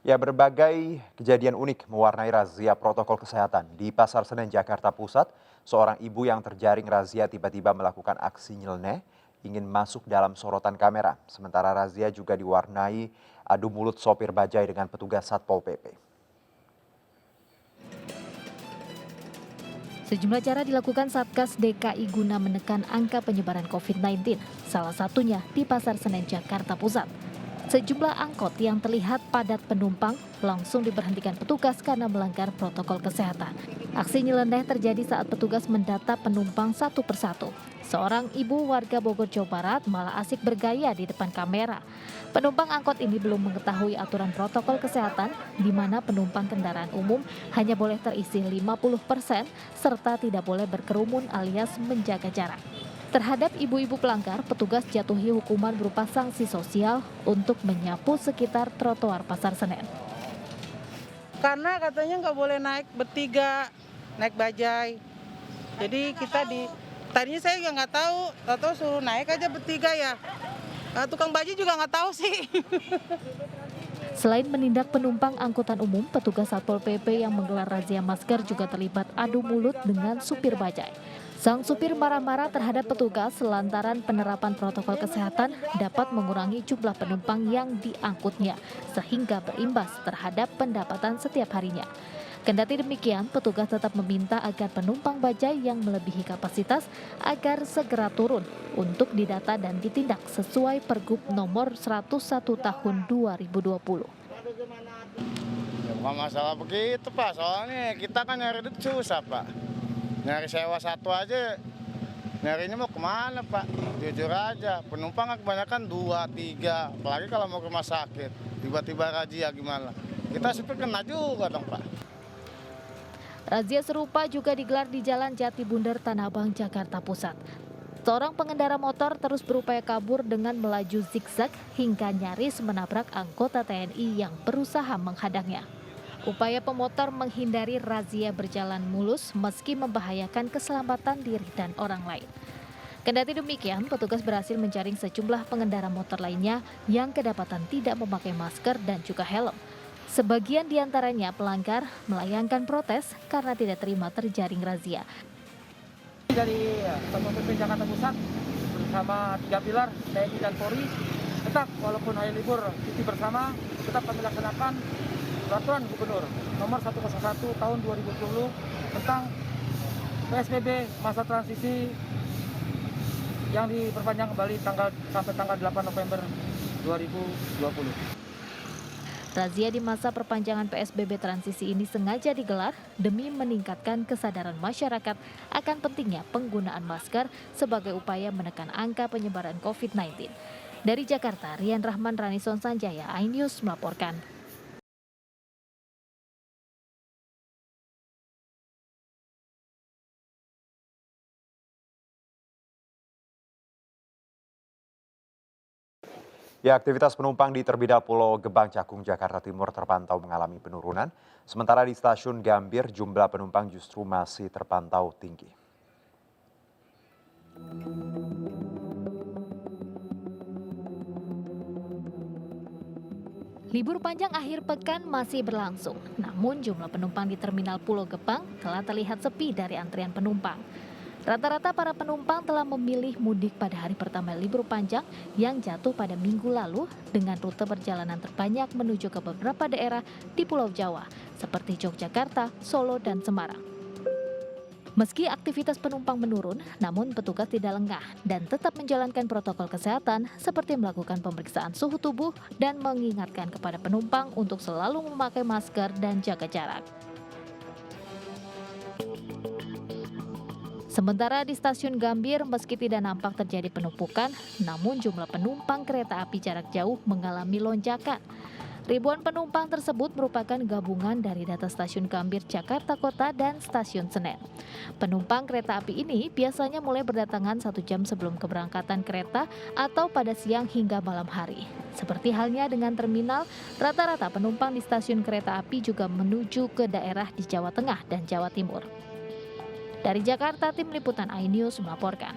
Ya, berbagai kejadian unik mewarnai razia protokol kesehatan. Di Pasar Senen, Jakarta Pusat, seorang ibu yang terjaring razia tiba-tiba melakukan aksi nyeleneh ingin masuk dalam sorotan kamera. Sementara razia juga diwarnai adu mulut sopir bajai dengan petugas Satpol PP. Sejumlah cara dilakukan Satgas DKI guna menekan angka penyebaran COVID-19, salah satunya di Pasar Senen, Jakarta Pusat. Sejumlah angkot yang terlihat padat penumpang langsung diberhentikan petugas karena melanggar protokol kesehatan. Aksi nyeleneh terjadi saat petugas mendata penumpang satu persatu. Seorang ibu warga Bogor, Jawa Barat malah asik bergaya di depan kamera. Penumpang angkot ini belum mengetahui aturan protokol kesehatan di mana penumpang kendaraan umum hanya boleh terisi 50% serta tidak boleh berkerumun alias menjaga jarak. Terhadap ibu-ibu pelanggar, petugas jatuhi hukuman berupa sanksi sosial untuk menyapu sekitar trotoar Pasar Senen. Karena katanya nggak boleh naik bertiga, naik bajai. Jadi tadinya saya juga nggak tahu, tahu suruh naik aja bertiga ya. Tukang baju juga nggak tahu sih. Selain menindak penumpang angkutan umum, petugas Satpol PP yang menggelar razia masker juga terlibat adu mulut dengan supir bajai. Sang supir marah-marah terhadap petugas lantaran penerapan protokol kesehatan dapat mengurangi jumlah penumpang yang diangkutnya, sehingga berimbas terhadap pendapatan setiap harinya. Kendati demikian, petugas tetap meminta agar penumpang bajai yang melebihi kapasitas agar segera turun untuk didata dan ditindak sesuai Pergub nomor 101 tahun 2020. Ya, bukan masalah begitu Pak, soalnya kita kan nyari duit susah Pak. Nyari sewa satu aja, nyarinya mau kemana Pak? Jujur aja, penumpang kebanyakan 2, 3, apalagi kalau mau ke rumah sakit, tiba-tiba razia gimana? Kita supir kena juga dong Pak. Razia serupa juga digelar di Jalan Jati Bundar, Tanah Abang, Jakarta Pusat. Seorang pengendara motor terus berupaya kabur dengan melaju zigzag hingga nyaris menabrak anggota TNI yang berusaha menghadangnya. Upaya pemotor menghindari razia berjalan mulus meski membahayakan keselamatan diri dan orang lain. Kendati demikian, petugas berhasil menjaring sejumlah pengendara motor lainnya yang kedapatan tidak memakai masker dan juga helm. Sebagian diantaranya pelanggar melayangkan protes karena tidak terima terjaring razia. Dari Satpol PP Jakarta Pusat bersama 3 pilar TNI dan Polri tetap walaupun hari libur cuti bersama tetap kami laksanakan peraturan Gubernur nomor 101 tahun 2020 tentang PSBB masa transisi yang diperpanjang kembali sampai tanggal 8 November 2020. Razia di masa perpanjangan PSBB transisi ini sengaja digelar demi meningkatkan kesadaran masyarakat akan pentingnya penggunaan masker sebagai upaya menekan angka penyebaran COVID-19. Dari Jakarta, Rian Rahman, Ranison Sanjaya, iNews melaporkan. Ya, aktivitas penumpang di Terminal Pulau Gebang, Cakung, Jakarta Timur terpantau mengalami penurunan. Sementara di Stasiun Gambir, jumlah penumpang justru masih terpantau tinggi. Libur panjang akhir pekan masih berlangsung, namun jumlah penumpang di Terminal Pulau Gebang telah terlihat sepi dari antrian penumpang. Rata-rata para penumpang telah memilih mudik pada hari pertama libur panjang yang jatuh pada minggu lalu dengan rute perjalanan terbanyak menuju ke beberapa daerah di Pulau Jawa, seperti Yogyakarta, Solo, dan Semarang. Meski aktivitas penumpang menurun, namun petugas tidak lengah dan tetap menjalankan protokol kesehatan seperti melakukan pemeriksaan suhu tubuh dan mengingatkan kepada penumpang untuk selalu memakai masker dan jaga jarak. Sementara di Stasiun Gambir, meski tidak nampak terjadi penumpukan, namun jumlah penumpang kereta api jarak jauh mengalami lonjakan. Ribuan penumpang tersebut merupakan gabungan dari data Stasiun Gambir Jakarta Kota dan Stasiun Senen. Penumpang kereta api ini biasanya mulai berdatangan 1 jam sebelum keberangkatan kereta atau pada siang hingga malam hari. Seperti halnya dengan terminal, rata-rata penumpang di stasiun kereta api juga menuju ke daerah di Jawa Tengah dan Jawa Timur. Dari Jakarta, tim liputan iNews melaporkan.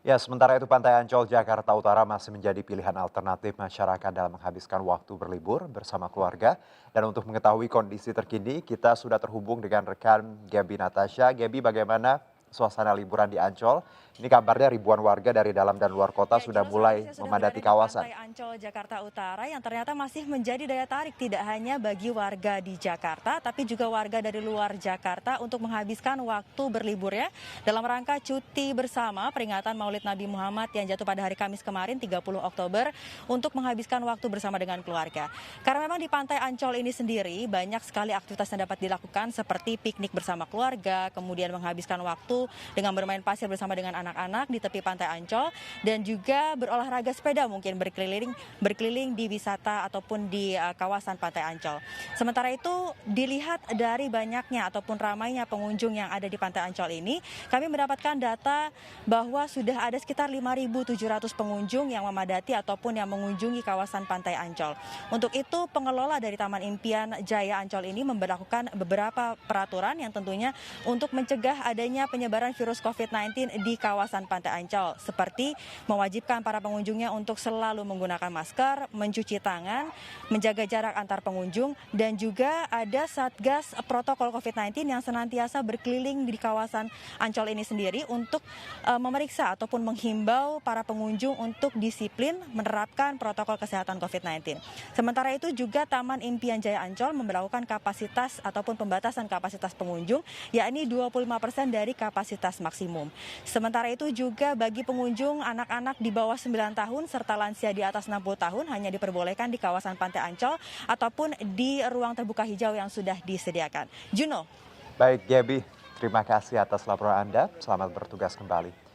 Ya, sementara itu Pantai Ancol, Jakarta Utara masih menjadi pilihan alternatif masyarakat dalam menghabiskan waktu berlibur bersama keluarga. Dan untuk mengetahui kondisi terkini, kita sudah terhubung dengan rekan Gaby Natasha. Gaby, bagaimana suasana liburan di Ancol? Ini kabarnya ribuan warga dari dalam dan luar kota sudah Jelas mulai sekali saya sudah memadati berada di kawasan. Pantai Ancol, Jakarta Utara yang ternyata masih menjadi daya tarik tidak hanya bagi warga di Jakarta, tapi juga warga dari luar Jakarta untuk menghabiskan waktu berliburnya dalam rangka cuti bersama peringatan Maulid Nabi Muhammad yang jatuh pada hari Kamis kemarin 30 Oktober untuk menghabiskan waktu bersama dengan keluarga. Karena memang di Pantai Ancol ini sendiri banyak sekali aktivitas yang dapat dilakukan seperti piknik bersama keluarga, kemudian menghabiskan waktu dengan bermain pasir bersama dengan anak-anak di tepi Pantai Ancol dan juga berolahraga sepeda mungkin berkeliling di wisata ataupun di kawasan Pantai Ancol. Sementara itu dilihat dari banyaknya ataupun ramainya pengunjung yang ada di Pantai Ancol ini, kami mendapatkan data bahwa sudah ada sekitar 5.700 pengunjung yang memadati ataupun yang mengunjungi kawasan Pantai Ancol. Untuk itu pengelola dari Taman Impian Jaya Ancol ini memberlakukan beberapa peraturan yang tentunya untuk mencegah adanya penyebaran virus COVID-19 di kawasan Pantai Ancol, seperti mewajibkan para pengunjungnya untuk selalu menggunakan masker, mencuci tangan, menjaga jarak antar pengunjung, dan juga ada Satgas Protokol COVID-19 yang senantiasa berkeliling di kawasan Ancol ini sendiri untuk memeriksa ataupun menghimbau para pengunjung untuk disiplin menerapkan protokol kesehatan COVID-19. Sementara itu juga Taman Impian Jaya Ancol memberlakukan kapasitas ataupun pembatasan kapasitas pengunjung, yakni 25% dari kapasitas maksimum. Sementara itu juga bagi pengunjung anak-anak di bawah 9 tahun serta lansia di atas 60 tahun hanya diperbolehkan di kawasan Pantai Ancol ataupun di ruang terbuka hijau yang sudah disediakan. Juno. Baik, Gaby, terima kasih atas laporan Anda. Selamat bertugas kembali.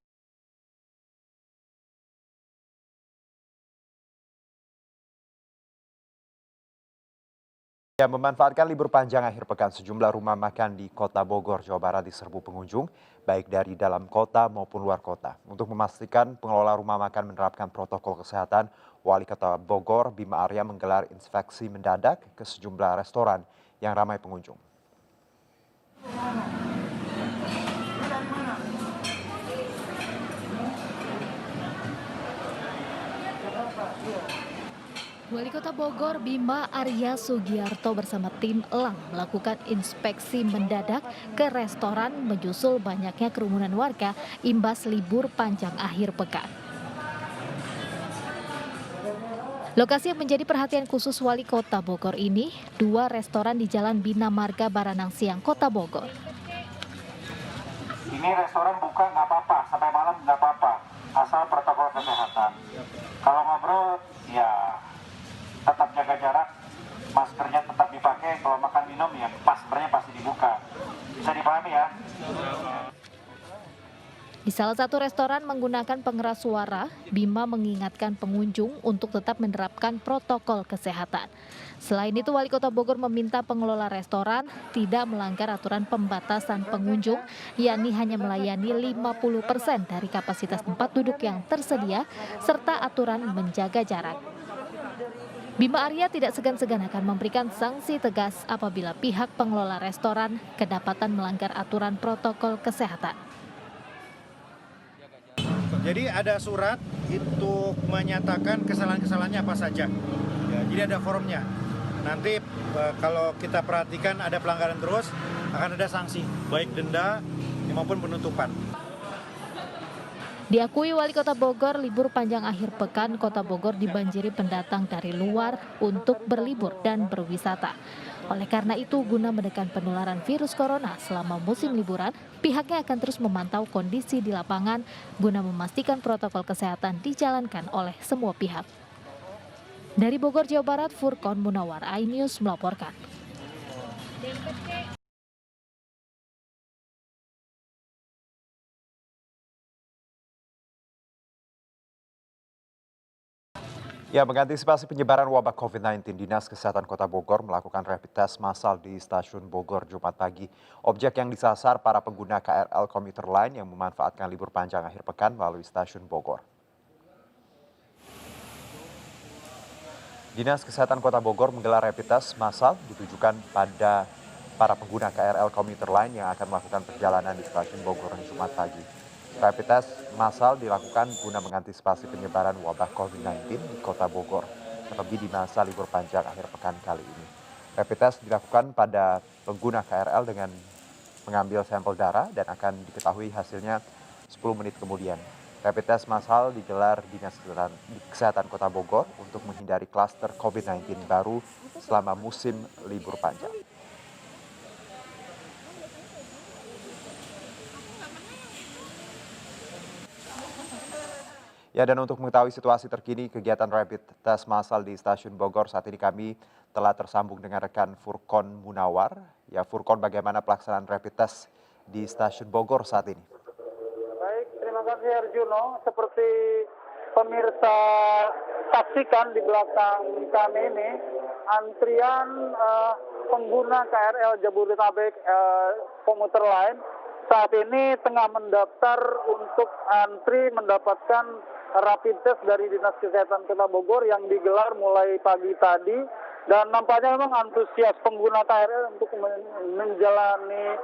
Ya, memanfaatkan libur panjang akhir pekan, sejumlah rumah makan di Kota Bogor, Jawa Barat diserbu pengunjung, baik dari dalam kota maupun luar kota. Untuk memastikan pengelola rumah makan menerapkan protokol kesehatan, Wali Kota Bogor, Bima Arya menggelar inspeksi mendadak ke sejumlah restoran yang ramai pengunjung. Wali Kota Bogor Bima Arya Sugiarto bersama tim Elang melakukan inspeksi mendadak ke restoran menyusul banyaknya kerumunan warga imbas libur panjang akhir pekan. Lokasi yang menjadi perhatian khusus Wali Kota Bogor ini, dua restoran di Jalan Bina Marga Baranang Siang, Kota Bogor. Ini restoran buka nggak apa-apa, sampai malam nggak apa-apa, asal protokol kesehatan. Kalau ngobrol, ya tetap jaga jarak, maskernya tetap dipakai, kalau makan minum ya maskernya pasti dibuka. Bisa dipahami ya? Di salah satu restoran menggunakan pengeras suara, Bima mengingatkan pengunjung untuk tetap menerapkan protokol kesehatan. Selain itu, Wali Kota Bogor meminta pengelola restoran tidak melanggar aturan pembatasan pengunjung, yakni hanya melayani 50% dari kapasitas tempat duduk yang tersedia, serta aturan menjaga jarak. Bima Arya tidak segan-segan akan memberikan sanksi tegas apabila pihak pengelola restoran kedapatan melanggar aturan protokol kesehatan. Jadi ada surat itu menyatakan kesalahan-kesalahannya apa saja. Ya, jadi ada formnya. Nanti kalau kita perhatikan ada pelanggaran terus, akan ada sanksi, baik denda maupun penutupan. Diakui Wali Kota Bogor, libur panjang akhir pekan Kota Bogor dibanjiri pendatang dari luar untuk berlibur dan berwisata. Oleh karena itu, guna menekan penularan virus corona selama musim liburan, pihaknya akan terus memantau kondisi di lapangan guna memastikan protokol kesehatan dijalankan oleh semua pihak. Dari Bogor, Jawa Barat, Furqon Munawar, iNews melaporkan. Ya, mengantisipasi penyebaran wabah COVID-19, Dinas Kesehatan Kota Bogor melakukan rapid test massal di Stasiun Bogor Jumat pagi. Objek yang disasar para pengguna KRL komuter lain yang memanfaatkan libur panjang akhir pekan melalui Stasiun Bogor. Dinas Kesehatan Kota Bogor menggelar rapid test massal ditujukan pada para pengguna KRL komuter lain yang akan melakukan perjalanan di Stasiun Bogor Jumat pagi. Rapid test massal dilakukan guna mengantisipasi penyebaran wabah COVID-19 di Kota Bogor, terlebih di masa libur panjang akhir pekan kali ini. Rapid test dilakukan pada pengguna KRL dengan mengambil sampel darah dan akan diketahui hasilnya 10 menit kemudian. Rapid test massal digelar Dinas Kesehatan Kota Bogor untuk menghindari klaster COVID-19 baru selama musim libur panjang. Ya, dan untuk mengetahui situasi terkini kegiatan rapid test massal di Stasiun Bogor, saat ini kami telah tersambung dengan rekan Furkon Munawar. Ya, Furkon, bagaimana pelaksanaan rapid test di Stasiun Bogor saat ini? Baik, terima kasih Arjuno. Seperti pemirsa saksikan di belakang kami ini, antrian pengguna KRL Jabodetabek komuter lain saat ini tengah mendaftar untuk antri mendapatkan rapid test dari Dinas Kesehatan Kota Bogor yang digelar mulai pagi tadi, dan nampaknya memang antusias pengguna KRL untuk menjalani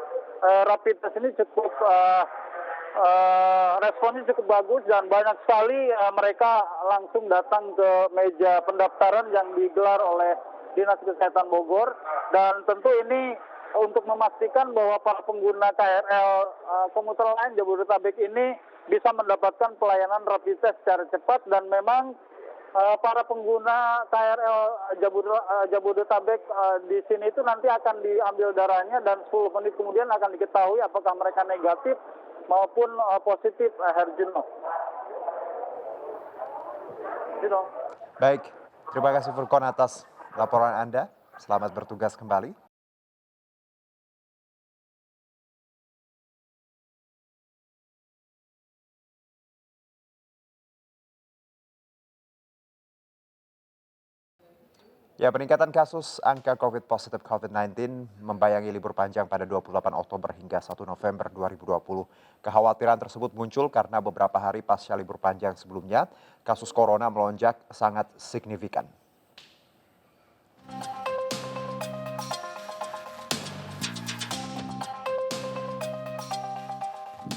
rapid test ini cukup responnya cukup bagus, dan banyak sekali mereka langsung datang ke meja pendaftaran yang digelar oleh Dinas Kesehatan Bogor. Dan tentu ini untuk memastikan bahwa para pengguna KRL komuter lain Jabodetabek ini bisa mendapatkan pelayanan rapid test secara cepat. Dan memang para pengguna KRL Jabodetabek di sini itu nanti akan diambil darahnya, dan 10 menit kemudian akan diketahui apakah mereka negatif maupun positif, Herjuno. Baik, terima kasih Furkon atas laporan Anda. Selamat bertugas kembali. Ya, peningkatan kasus angka positif COVID-19 membayangi libur panjang pada 28 Oktober hingga 1 November 2020. Kekhawatiran tersebut muncul karena beberapa hari pasca libur panjang sebelumnya, kasus corona melonjak sangat signifikan.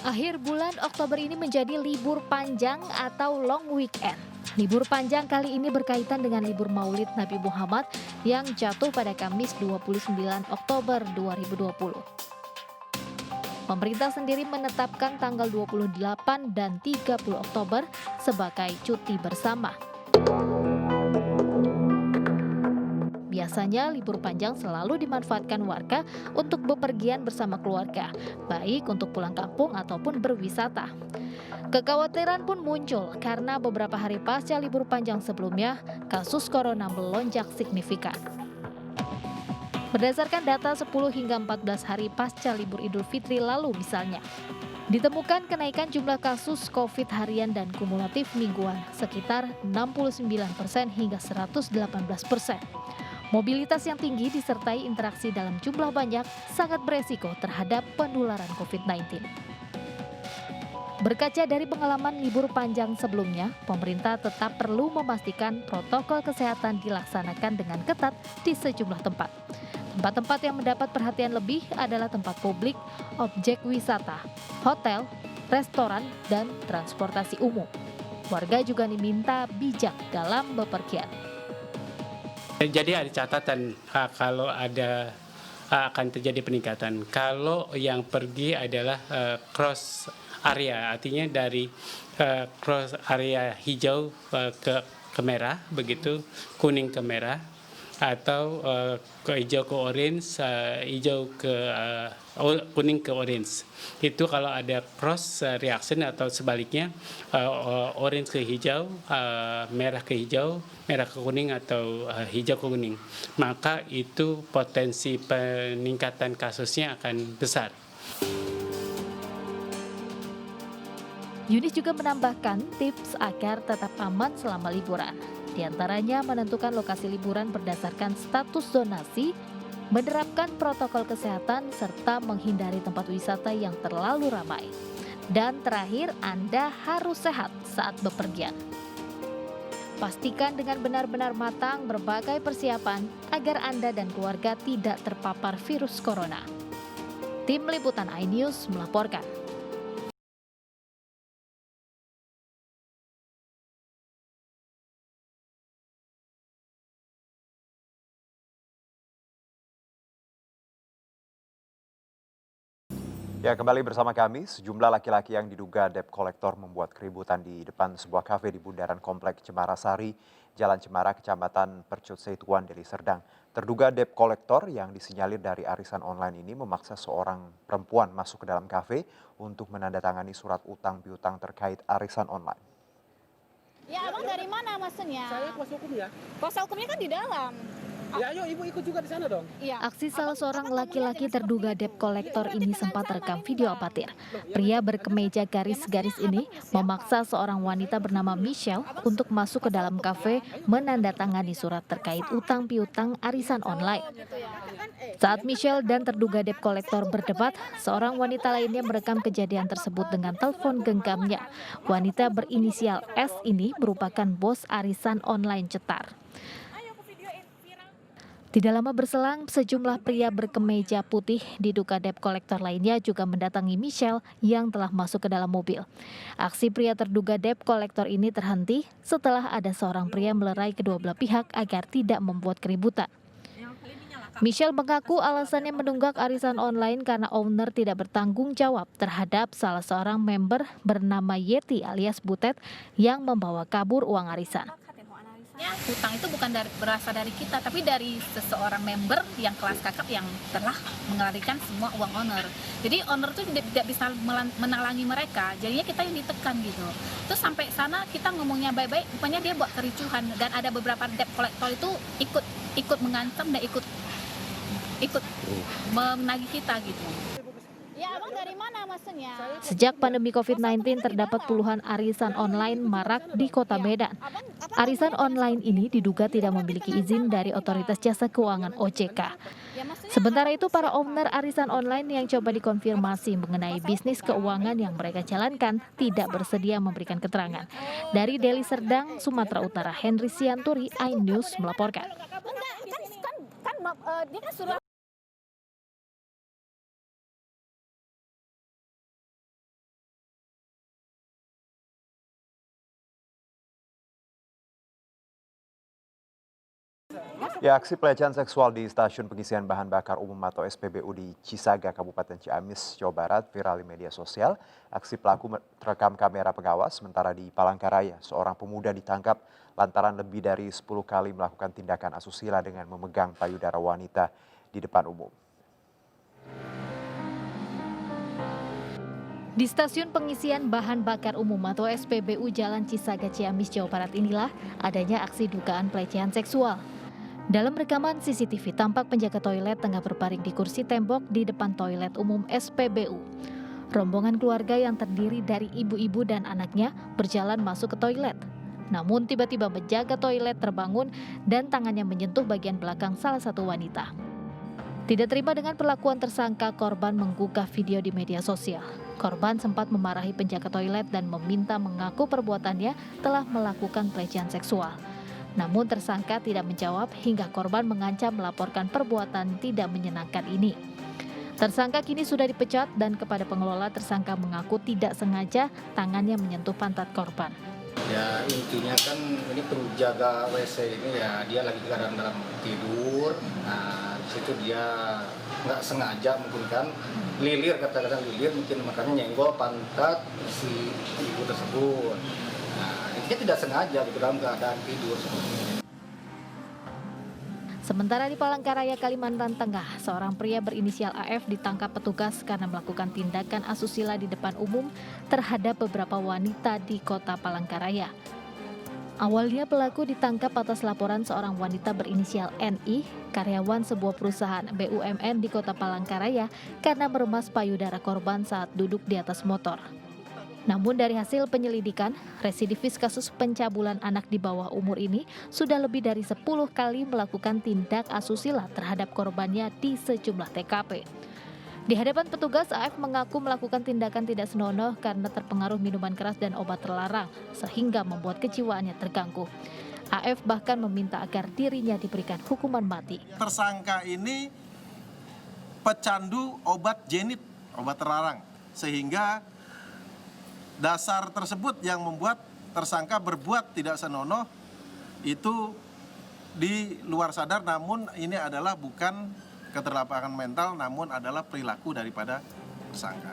Akhir bulan Oktober ini menjadi libur panjang atau long weekend. Libur panjang kali ini berkaitan dengan libur Maulid Nabi Muhammad yang jatuh pada Kamis 29 Oktober 2020. Pemerintah sendiri menetapkan tanggal 28 dan 30 Oktober sebagai cuti bersama. Biasanya libur panjang selalu dimanfaatkan warga untuk bepergian bersama keluarga, baik untuk pulang kampung ataupun berwisata. Kekhawatiran pun muncul karena beberapa hari pasca libur panjang sebelumnya, kasus corona melonjak signifikan. Berdasarkan data 10 hingga 14 hari pasca libur Idul Fitri lalu misalnya, ditemukan kenaikan jumlah kasus COVID harian dan kumulatif mingguan sekitar 69% hingga 118%. Mobilitas yang tinggi disertai interaksi dalam jumlah banyak sangat beresiko terhadap penularan COVID-19. Berkaca dari pengalaman libur panjang sebelumnya, pemerintah tetap perlu memastikan protokol kesehatan dilaksanakan dengan ketat di sejumlah tempat. Tempat-tempat yang mendapat perhatian lebih adalah tempat publik, objek wisata, hotel, restoran, dan transportasi umum. Warga juga diminta bijak dalam bepergian. Jadi ada catatan kalau ada akan terjadi peningkatan. Kalau yang pergi adalah cross area, artinya dari cross area hijau ke merah, begitu, kuning ke merah, atau ke hijau ke orange, kuning ke orange. Itu kalau ada cross reaction atau sebaliknya, orange ke hijau, merah ke hijau, merah ke kuning atau hijau ke kuning, maka itu potensi peningkatan kasusnya akan besar. Yunis juga menambahkan tips agar tetap aman selama liburan. Di antaranya menentukan lokasi liburan berdasarkan status zonasi, menerapkan protokol kesehatan, serta menghindari tempat wisata yang terlalu ramai. Dan terakhir, Anda harus sehat saat bepergian. Pastikan dengan benar-benar matang berbagai persiapan agar Anda dan keluarga tidak terpapar virus corona. Tim Liputan iNews melaporkan. Ya, kembali bersama kami, sejumlah laki-laki yang diduga debt collector membuat keributan di depan sebuah kafe di bundaran Komplek Cemara Sari, Jalan Cemara, Kecamatan Percut Seituan, Deli Serdang. Terduga debt collector yang disinyalir dari arisan online ini memaksa seorang perempuan masuk ke dalam kafe untuk menandatangani surat utang piutang terkait arisan online. Ya, abang dari mana maksudnya? Saya kuasa hukum ya. Kuasa hukumnya kan di dalam. Ya ayo ibu ikut juga di sana dong. Iya. Aksi salah seorang laki-laki terduga debt collector ini sempat terekam video amatir. Pria berkemeja garis-garis ini memaksa seorang wanita bernama Michelle untuk masuk ke dalam kafe menandatangani surat terkait utang piutang arisan online. Saat Michelle dan terduga debt collector berdebat, seorang wanita lainnya merekam kejadian tersebut dengan telepon genggamnya. Wanita berinisial S ini merupakan bos arisan online cetar. Tidak lama berselang, sejumlah pria berkemeja putih diduga debt collector lainnya juga mendatangi Michelle yang telah masuk ke dalam mobil. Aksi pria terduga debt collector ini terhenti setelah ada seorang pria melerai kedua belah pihak agar tidak membuat keributan. Michelle mengaku alasannya menunggak arisan online karena owner tidak bertanggung jawab terhadap salah seorang member bernama Yeti alias Butet yang membawa kabur uang arisan. Hutang itu bukan berasal dari kita, tapi dari seseorang member yang kelas kakap yang telah mengalihkan semua uang owner. Jadi owner itu tidak bisa menalangi mereka, jadinya kita yang ditekan gitu. Terus sampai sana kita ngomongnya baik-baik, rupanya dia buat kericuhan dan ada beberapa debt collector itu ikut mengancam dan ikut menagih kita gitu. Ya, abang dari mana maksudnya? Sejak pandemi COVID-19 terdapat puluhan arisan online marak di Kota Medan. Arisan online ini diduga tidak memiliki izin dari Otoritas Jasa Keuangan OJK. Sementara itu para owner arisan online yang coba dikonfirmasi mengenai bisnis keuangan yang mereka jalankan tidak bersedia memberikan keterangan. Dari Deli Serdang, Sumatera Utara, Henry Sianturi, iNews melaporkan. Dia kan suruh Ya, aksi pelecehan seksual di stasiun pengisian bahan bakar umum atau SPBU di Cisaga, Kabupaten Ciamis, Jawa Barat viral di media sosial. Aksi pelaku terekam kamera pengawas, sementara di Palangkaraya, seorang pemuda ditangkap lantaran lebih dari 10 kali melakukan tindakan asusila dengan memegang payudara wanita di depan umum. Di stasiun pengisian bahan bakar umum atau SPBU Jalan Cisaga, Ciamis, Jawa Barat inilah adanya aksi dugaan pelecehan seksual. Dalam rekaman CCTV tampak penjaga toilet tengah berbaring di kursi tembok di depan toilet umum SPBU. Rombongan keluarga yang terdiri dari ibu-ibu dan anaknya berjalan masuk ke toilet. Namun tiba-tiba penjaga toilet terbangun dan tangannya menyentuh bagian belakang salah satu wanita. Tidak terima dengan perlakuan tersangka, korban menggugah video di media sosial. Korban sempat memarahi penjaga toilet dan meminta mengaku perbuatannya telah melakukan pelecehan seksual. Namun tersangka tidak menjawab hingga korban mengancam melaporkan perbuatan tidak menyenangkan ini. Tersangka kini sudah dipecat dan kepada pengelola tersangka mengaku tidak sengaja tangannya menyentuh pantat korban. Ya intinya kan ini penjaga WC ini ya dia lagi dalam tidur. Nah disitu dia nggak sengaja mungkin kan lilir, kata-kata lilir mungkin makanya nyenggol pantat si ibu tersebut. Nah intinya tidak sengaja gitu dalam keadaan tidur. Sementara di Palangkaraya, Kalimantan Tengah, seorang pria berinisial AF ditangkap petugas karena melakukan tindakan asusila di depan umum terhadap beberapa wanita di kota Palangkaraya. Awalnya pelaku ditangkap atas laporan seorang wanita berinisial NI, karyawan sebuah perusahaan BUMN di kota Palangkaraya, karena meremas payudara korban saat duduk di atas motor. Namun dari hasil penyelidikan, residivis kasus pencabulan anak di bawah umur ini sudah lebih dari 10 kali melakukan tindak asusila terhadap korbannya di sejumlah TKP. Di hadapan petugas, AF mengaku melakukan tindakan tidak senonoh karena terpengaruh minuman keras dan obat terlarang, sehingga membuat kejiwaannya terganggu. AF bahkan meminta agar dirinya diberikan hukuman mati. Tersangka ini pecandu obat jenit, obat terlarang, sehingga dasar tersebut yang membuat tersangka berbuat tidak senonoh itu di luar sadar, namun ini adalah bukan keterlambatan mental, namun adalah perilaku daripada tersangka.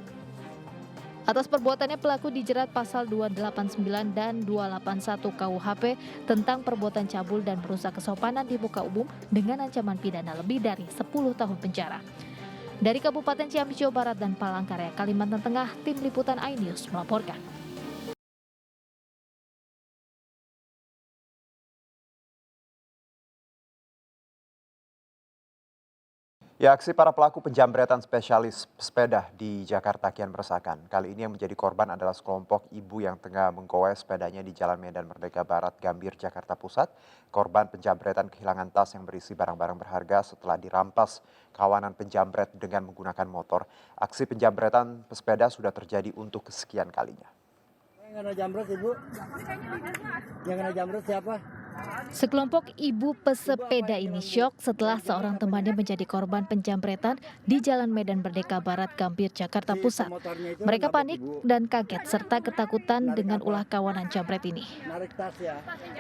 Atas perbuatannya pelaku dijerat pasal 289 dan 281 KUHP tentang perbuatan cabul dan merusak kesopanan di muka umum dengan ancaman pidana lebih dari 10 tahun penjara. Dari Kabupaten Ciamis, Jawa Barat dan Palangkaraya, Kalimantan Tengah, Tim Liputan iNews melaporkan. Ya, aksi para pelaku penjamretan spesialis sepeda di Jakarta kian meresahkan. Kali ini yang menjadi korban adalah sekelompok ibu yang tengah menggoes sepedanya di Jalan Medan Merdeka Barat, Gambir, Jakarta Pusat. Korban penjamretan kehilangan tas yang berisi barang-barang berharga setelah dirampas kawanan penjamret dengan menggunakan motor. Aksi penjamretan pesepeda sudah terjadi untuk kesekian kalinya. Yang kena jamret, Ibu? Yang kena jamret siapa? Sekelompok ibu pesepeda ini syok setelah seorang temannya menjadi korban penjamretan di Jalan Medan Merdeka Barat, Gambir, Jakarta Pusat. Mereka panik dan kaget serta ketakutan dengan ulah kawanan jambret ini.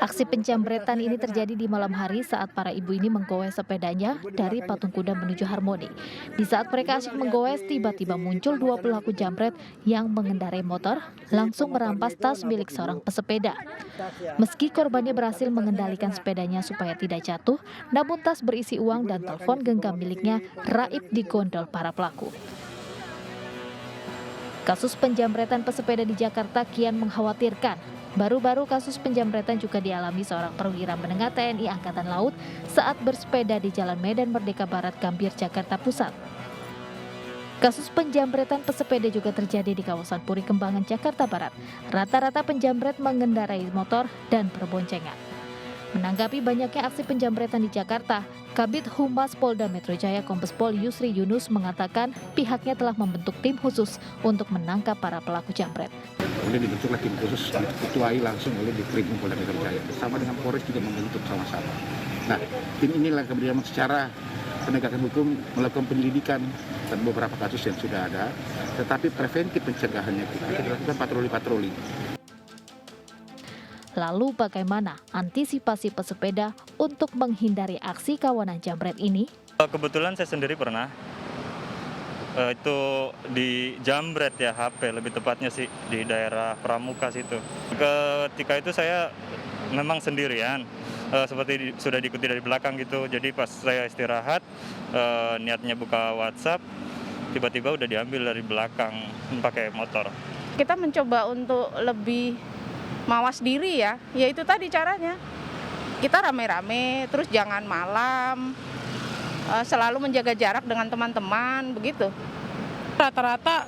Aksi penjamretan ini terjadi di malam hari saat para ibu ini menggoes sepedanya dari Patung Kuda menuju Harmoni. Di saat mereka asyik menggoes, tiba-tiba muncul dua pelaku jambret yang mengendarai motor langsung merampas tas milik seorang pesepeda. Meski korbannya berhasil mengendalikan sepedanya supaya tidak jatuh, namun tas berisi uang dan telepon genggam miliknya raib digondol para pelaku. Kasus penjamretan pesepeda di Jakarta kian mengkhawatirkan. Baru-baru kasus penjamretan juga dialami seorang perwira menengah TNI Angkatan Laut saat bersepeda di Jalan Medan Merdeka Barat, Gambir, Jakarta Pusat. Kasus penjamretan pesepeda juga terjadi di kawasan Puri Kembangan, Jakarta Barat. Rata-rata penjamret mengendarai motor dan berboncengan. Menanggapi banyaknya aksi penjamretan di Jakarta, Kabid Humas Polda Metro Jaya Kombes Pol Yusri Yunus mengatakan pihaknya telah membentuk tim khusus untuk menangkap para pelaku jambret. Kemudian dibentuklah tim khusus diketuai langsung oleh Ditkrimum Polda Metro Jaya. Bersama dengan Polres juga membentuk sama-sama. Nah, tim inilah kemudian secara penegakan hukum melakukan penyelidikan dan beberapa kasus yang sudah ada, tetapi preventif pencegahannya kita lakukan patroli-patroli. Lalu bagaimana antisipasi pesepeda untuk menghindari aksi kawanan jambret ini? Kebetulan saya sendiri pernah itu di jambret ya, HP lebih tepatnya sih di daerah Pramuka situ. Ketika itu saya memang sendirian, seperti sudah diikuti dari belakang gitu. Jadi pas saya istirahat, niatnya buka WhatsApp, tiba-tiba udah diambil dari belakang pakai motor. Kita mencoba untuk lebih mawas diri ya itu tadi caranya. Kita rame-rame, terus jangan malam, selalu menjaga jarak dengan teman-teman, begitu. Rata-rata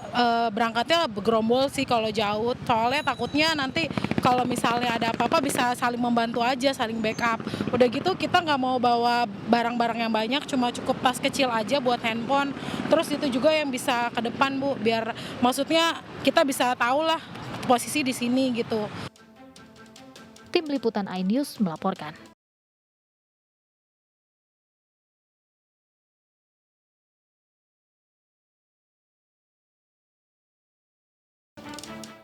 berangkatnya bergerombol sih kalau jauh, soalnya takutnya nanti kalau misalnya ada apa-apa bisa saling membantu aja, saling backup. Udah gitu kita nggak mau bawa barang-barang yang banyak, cuma cukup tas kecil aja buat handphone. Terus itu juga yang bisa ke depan Bu, biar maksudnya kita bisa tahu lah posisi di sini gitu. Tim Liputan iNews melaporkan.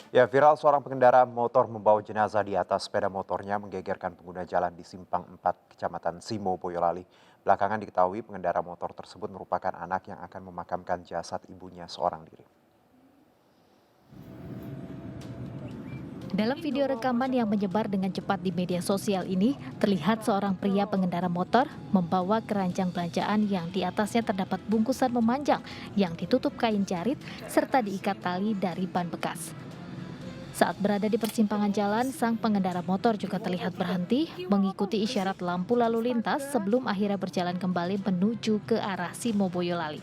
Ya, viral seorang pengendara motor membawa jenazah di atas sepeda motornya menggegerkan pengguna jalan di Simpang 4, Kecamatan Simo, Boyolali. Belakangan diketahui pengendara motor tersebut merupakan anak yang akan memakamkan jasad ibunya seorang diri. Dalam video rekaman yang menyebar dengan cepat di media sosial ini, terlihat seorang pria pengendara motor membawa keranjang belanjaan yang di atasnya terdapat bungkusan memanjang yang ditutup kain jarit serta diikat tali dari ban bekas. Saat berada di persimpangan jalan, sang pengendara motor juga terlihat berhenti mengikuti isyarat lampu lalu lintas sebelum akhirnya berjalan kembali menuju ke arah Simo, Boyolali.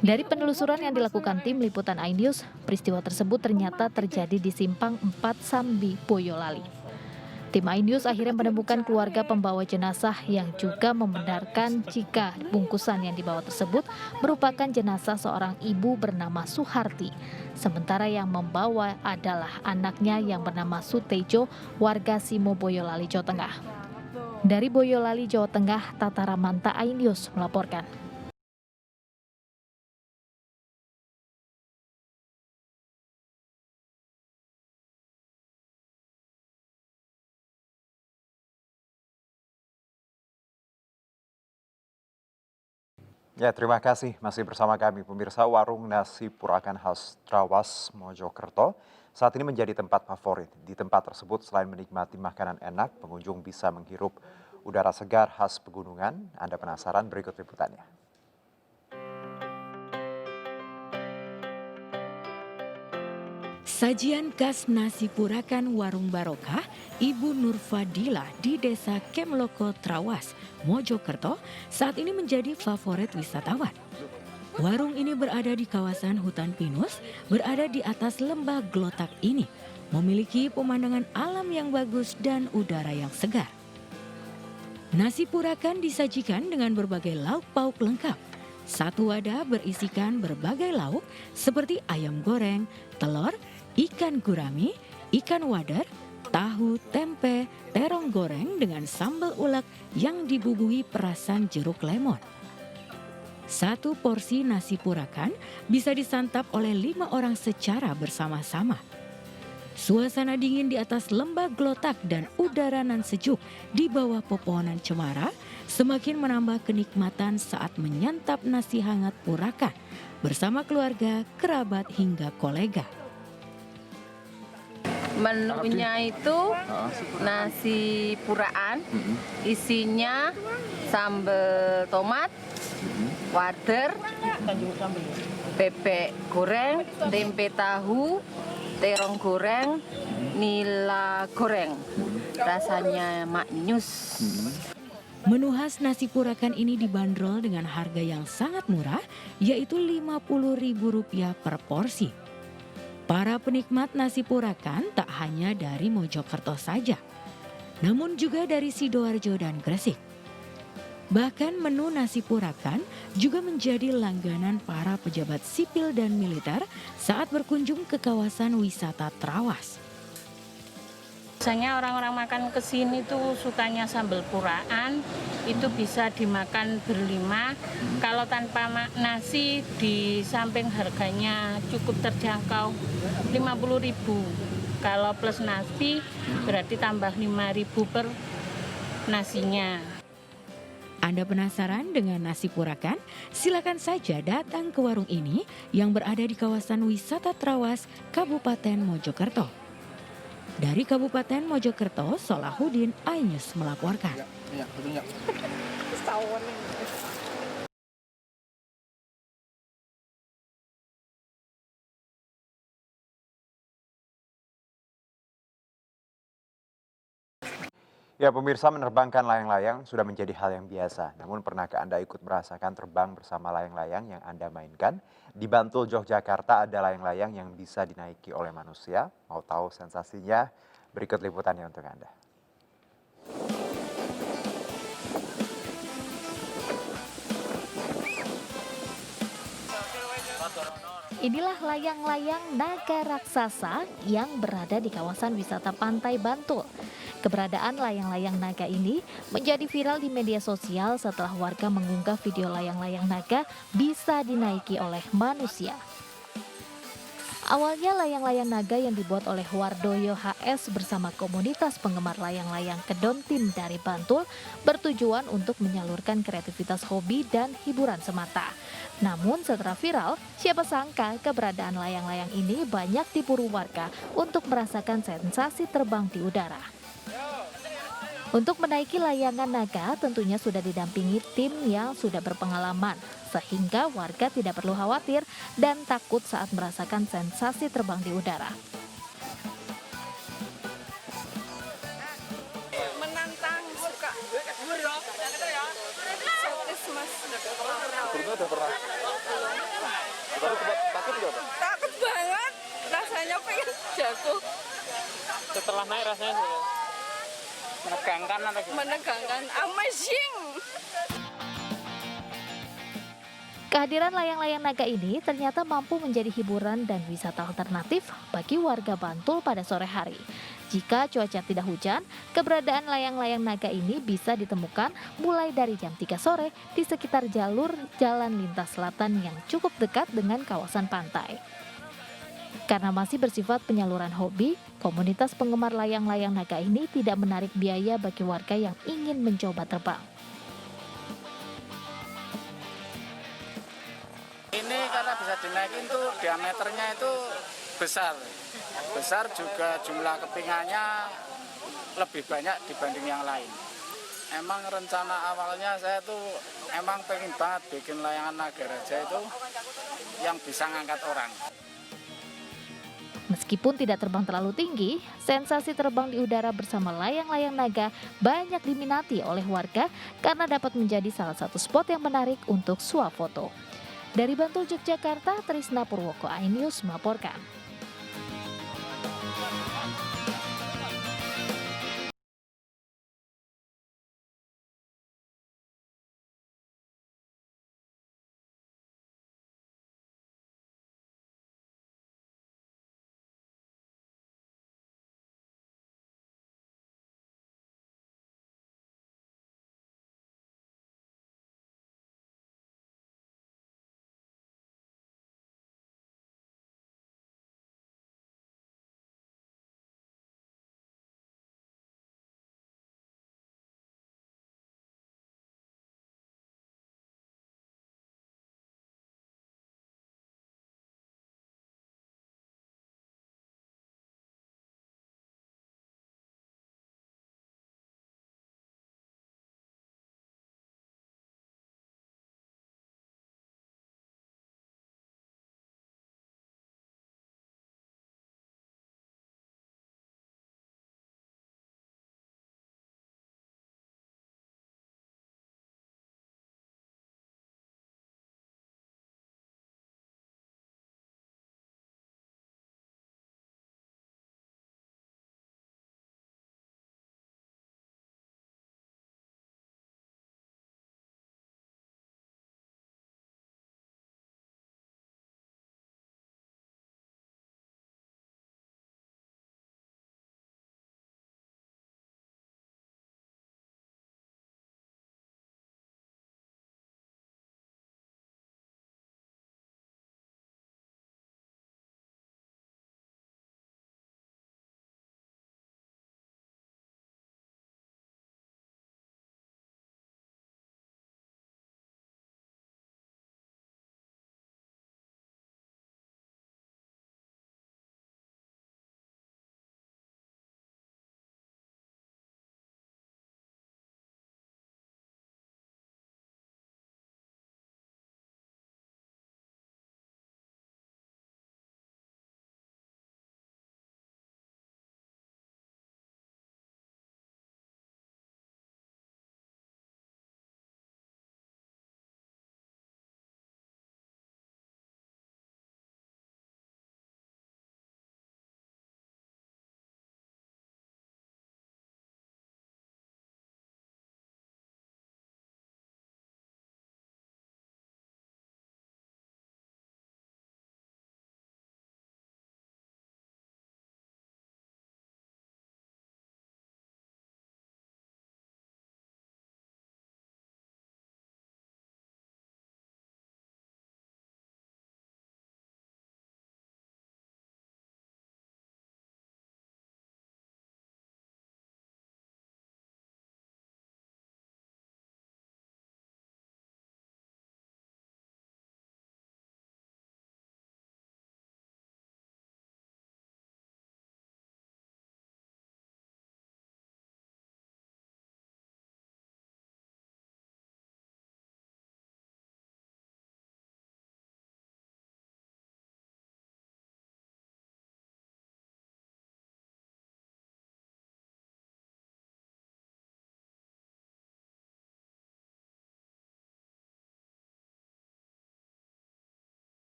Dari penelusuran yang dilakukan tim Liputan iNews, peristiwa tersebut ternyata terjadi di Simpang 4 Sambi, Boyolali. Tim iNews akhirnya menemukan keluarga pembawa jenazah yang juga membenarkan jika bungkusan yang dibawa tersebut merupakan jenazah seorang ibu bernama Suharti. Sementara yang membawa adalah anaknya yang bernama Sutejo, warga Simo, Boyolali, Jawa Tengah. Dari Boyolali, Jawa Tengah, Tata Ramanta iNews melaporkan. Ya, terima kasih masih bersama kami pemirsa. Warung nasi Purakan khas Trawas Mojokerto saat ini menjadi tempat favorit. Di tempat tersebut selain menikmati makanan enak, pengunjung bisa menghirup udara segar khas pegunungan. Anda penasaran? Berikut liputannya. Sajian khas nasi Purakan Warung Barokah Ibu Nurfadila di Desa Kemloko Trawas, Mojokerto saat ini menjadi favorit wisatawan. Warung ini berada di kawasan hutan pinus, berada di atas lembah Glotak ini, memiliki pemandangan alam yang bagus dan udara yang segar. Nasi Purakan disajikan dengan berbagai lauk pauk lengkap. Satu wadah berisikan berbagai lauk seperti ayam goreng, telur, ikan gurami, ikan wadar, tahu, tempe, terong goreng dengan sambal ulek yang dibubuhi perasan jeruk lemon. Satu porsi nasi Purakan bisa disantap oleh 5 orang secara bersama-sama. Suasana dingin di atas lembah Glotak dan udara nan sejuk di bawah pepohonan cemara semakin menambah kenikmatan saat menyantap nasi hangat Purakan bersama keluarga, kerabat hingga kolega. Menunya itu nasi puraan, isinya sambal tomat, wader, bebek goreng, tempe tahu, terong goreng, nila goreng. Rasanya maknyus. Menu khas nasi Purakan ini dibanderol dengan harga yang sangat murah, yaitu Rp50.000 per porsi. Para penikmat nasi Purakan tak hanya dari Mojokerto saja, namun juga dari Sidoarjo dan Gresik. Bahkan menu nasi Purakan juga menjadi langganan para pejabat sipil dan militer saat berkunjung ke kawasan wisata Trawas. Biasanya orang-orang makan ke sini tuh sukanya sambal puraan, itu bisa dimakan berlima. Kalau tanpa nasi di samping harganya cukup terjangkau, 50.000. Kalau plus nasi berarti tambah 5.000 per nasinya. Anda penasaran dengan nasi Purakan? Silakan saja datang ke warung ini yang berada di kawasan wisata Trawas, Kabupaten Mojokerto. Dari Kabupaten Mojokerto, Solahuddin, iNews melaporkan. Ya, pemirsa, menerbangkan layang-layang sudah menjadi hal yang biasa. Namun pernahkah Anda ikut merasakan terbang bersama layang-layang yang Anda mainkan? Di Bantul, Yogyakarta ada layang-layang yang bisa dinaiki oleh manusia. Mau tahu sensasinya? Berikut liputannya untuk Anda. Inilah layang-layang naga raksasa yang berada di kawasan wisata Pantai Bantul. Keberadaan layang-layang naga ini menjadi viral di media sosial setelah warga mengunggah video layang-layang naga bisa dinaiki oleh manusia. Awalnya layang-layang naga yang dibuat oleh Wardoyo HS bersama komunitas penggemar layang-layang Kedontin dari Bantul bertujuan untuk menyalurkan kreativitas hobi dan hiburan semata. Namun setelah viral, siapa sangka keberadaan layang-layang ini banyak diburu warga untuk merasakan sensasi terbang di udara. Untuk menaiki layangan naga tentunya sudah didampingi tim yang sudah berpengalaman, sehingga warga tidak perlu khawatir dan takut saat merasakan sensasi terbang di udara. Menantang, suka. Sotis, Mas. Sebelumnya udah pernah? Tapi takut nggak, Pak? Takut banget. Rasanya pengen jatuh. Setelah naik rasanya menegangkan atau gimana? Menegangkan, amazing. Kehadiran layang-layang naga ini ternyata mampu menjadi hiburan dan wisata alternatif bagi warga Bantul pada sore hari. Jika cuaca tidak hujan, keberadaan layang-layang naga ini bisa ditemukan mulai dari jam 3 sore di sekitar jalur jalan lintas selatan yang cukup dekat dengan kawasan pantai. Karena masih bersifat penyaluran hobi, komunitas penggemar layang-layang naga ini tidak menarik biaya bagi warga yang ingin mencoba terbang. Ini karena bisa dinaikin tuh diameternya itu besar juga jumlah kepingannya lebih banyak dibanding yang lain. Emang rencana awalnya saya tuh emang pengen banget bikin layangan naga raja itu yang bisa ngangkat orang. Meskipun tidak terbang terlalu tinggi, sensasi terbang di udara bersama layang-layang naga banyak diminati oleh warga karena dapat menjadi salah satu spot yang menarik untuk swafoto. Dari Bantul, Yogyakarta, Trisna Purwoko, iNews melaporkan.